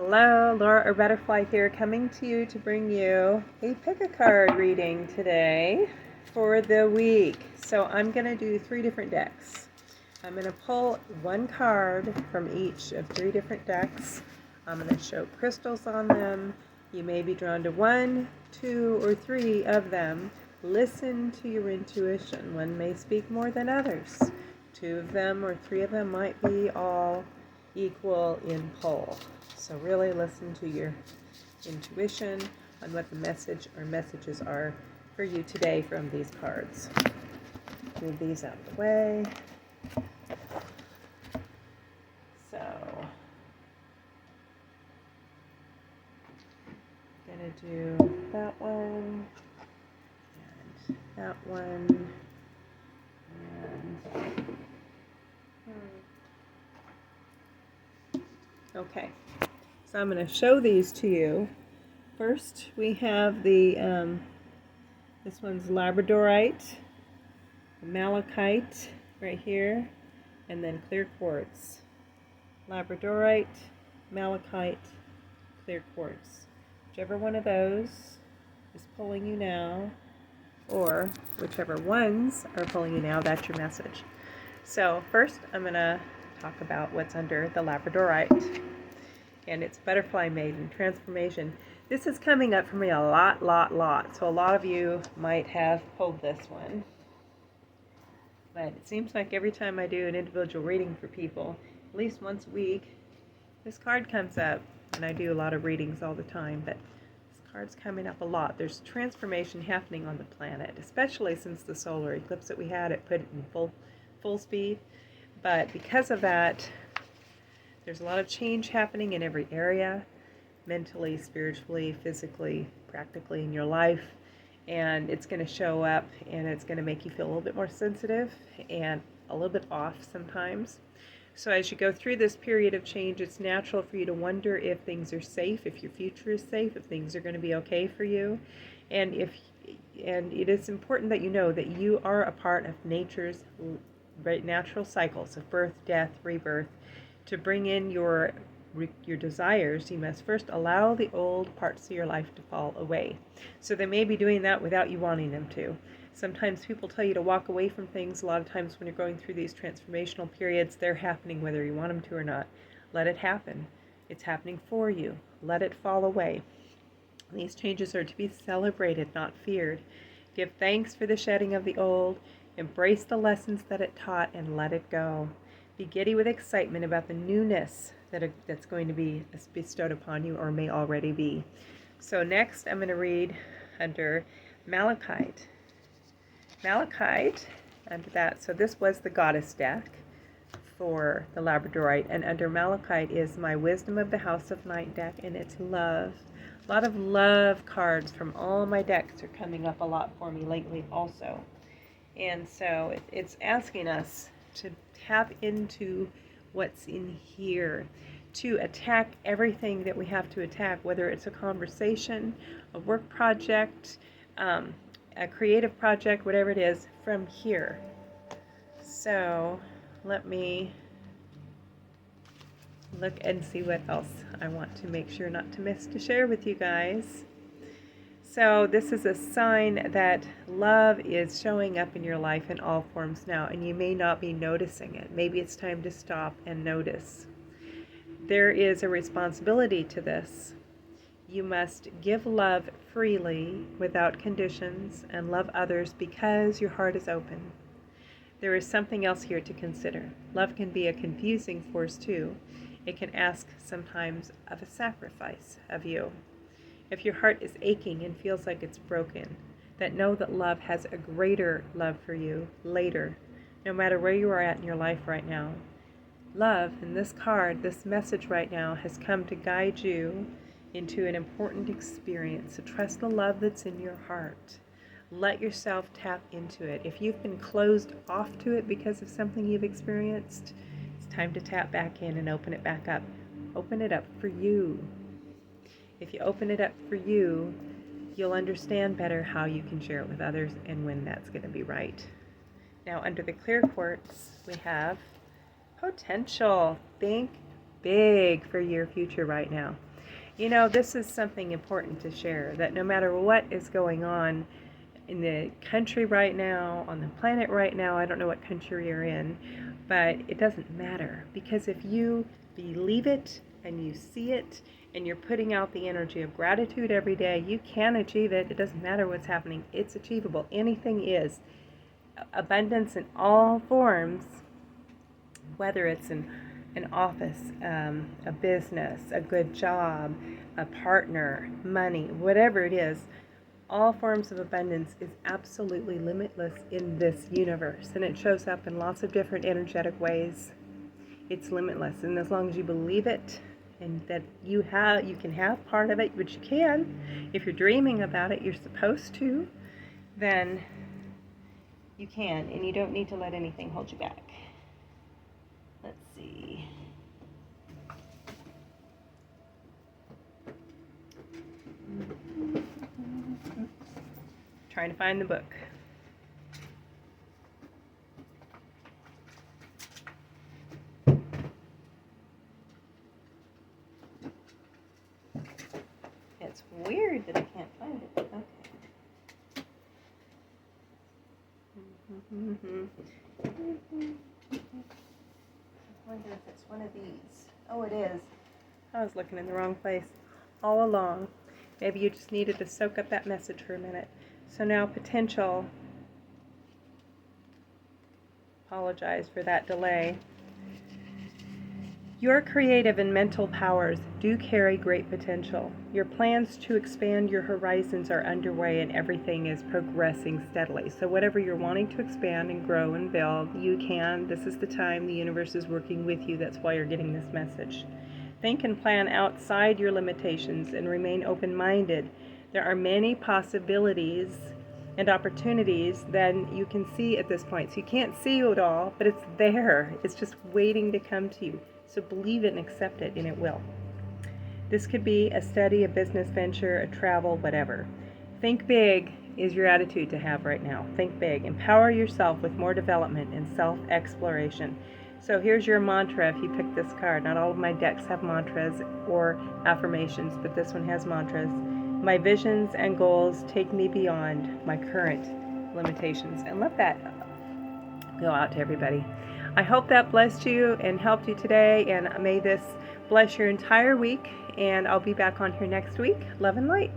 Hello, Laura or Butterfly here, coming to you to bring you a pick a card reading today for the week. So I'm going to do 3 different decks. I'm going to pull one card from each of 3 different decks. I'm going to show crystals on them. You may be drawn to 1, 2, or 3 of them. Listen to your intuition. One may speak more than others. 2 of them or 3 of them might be all equal in pull. So really listen to your intuition on what the message or messages are for you today from these cards. Move these out of the way. So, I'm going to do that one and that one. Okay, so I'm going to show these to you. First, we have the this one's labradorite, malachite right here, and then clear quartz. Labradorite, malachite, clear quartz. Whichever one of those is pulling you now, or whichever ones are pulling you now, that's your message. So first, I'm going to talk about what's under the labradorite, and it's butterfly maiden transformation. This is coming up for me a lot. So a lot of you might have pulled this one. But it seems like every time I do an individual reading for people, at least once a week, this card comes up. And I do a lot of readings all the time, but this card's coming up a lot. There's transformation happening on the planet, especially since the solar eclipse that we had. It put it in full speed. But because of that, there's a lot of change happening in every area, mentally, spiritually, physically, practically in your life. And it's going to show up, and it's going to make you feel a little bit more sensitive and a little bit off sometimes. So as you go through this period of change, it's natural for you to wonder if things are safe, if your future is safe, if things are going to be okay for you. And it is important that you know that you are a part of nature's natural cycles of birth, death, rebirth. To bring in your desires, you must first allow the old parts of your life to fall away. So they may be doing that without you wanting them to. Sometimes people tell you to walk away from things. A lot of times when you're going through these transformational periods, they're happening whether you want them to or not. Let it happen. It's happening for you. Let it fall away. These changes are to be celebrated, not feared. Give thanks for the shedding of the old. Embrace the lessons that it taught and let it go. Be giddy with excitement about the newness that's going to be bestowed upon you or may already be. So next I'm going to read under malachite. Malachite, under that, so this was the goddess deck for the labradorite, and under malachite is my wisdom of the house of night deck, and it's love. A lot of love cards from all my decks are coming up a lot for me lately also. And so it's asking us to tap into what's in here, to attack everything that we have to attack, whether it's a conversation, a work project, a creative project, whatever it is, from here. So let me look and see what else I want to make sure not to miss to share with you guys. So this is a sign that love is showing up in your life in all forms now, and you may not be noticing it. Maybe it's time to stop and notice. There is a responsibility to this. You must give love freely without conditions and love others because your heart is open. There is something else here to consider. Love can be a confusing force too. It can ask sometimes of a sacrifice of you. If your heart is aching and feels like it's broken, that know that love has a greater love for you later, no matter where you are at in your life right now. Love, in this card, this message right now, has come to guide you into an important experience. So trust the love that's in your heart. Let yourself tap into it. If you've been closed off to it because of something you've experienced, it's time to tap back in and open it back up. Open it up for you. If you open it up for you, you'll understand better how you can share it with others and when that's going to be right. Now, under the clear quartz, we have potential. Think big for your future right now. You know, this is something important to share, that no matter what is going on in the country right now, on the planet right now, I don't know what country you're in, but it doesn't matter, because if you believe it and you see it and you're putting out the energy of gratitude every day, you can achieve it. It doesn't matter what's happening. It's achievable. Anything is. Abundance in all forms, whether it's an office, a business, a good job, a partner, money, whatever it is, all forms of abundance is absolutely limitless in this universe, and it shows up in lots of different energetic ways. It's limitless, and as long as you believe it and that you can have part of it, which you can, if you're dreaming about it, you're supposed to, then you can, and you don't need to let anything hold you back. Let's see. Trying to find the book. It's weird that I can't find it. Okay. I wonder if it's one of these. Oh, it is. I was looking in the wrong place all along. Maybe you just needed to soak up that message for a minute. So now potential. Apologize for that delay. Your creative and mental powers do carry great potential. Your plans to expand your horizons are underway, and everything is progressing steadily. So whatever you're wanting to expand and grow and build, you can. This is the time. The universe is working with you. That's why you're getting this message. Think and plan outside your limitations and remain open-minded. There are many possibilities and opportunities that you can see at this point. So you can't see it all, but it's there. It's just waiting to come to you. So believe it and accept it, and it will. This could be a study, a business venture, a travel, whatever. Think big is your attitude to have right now. Think big. Empower yourself with more development and self-exploration. So here's your mantra if you pick this card. Not all of my decks have mantras or affirmations, but this one has mantras. My visions and goals take me beyond my current limitations. And let that go out to everybody. I hope that blessed you and helped you today, and may this bless your entire week, and I'll be back on here next week. Love and light.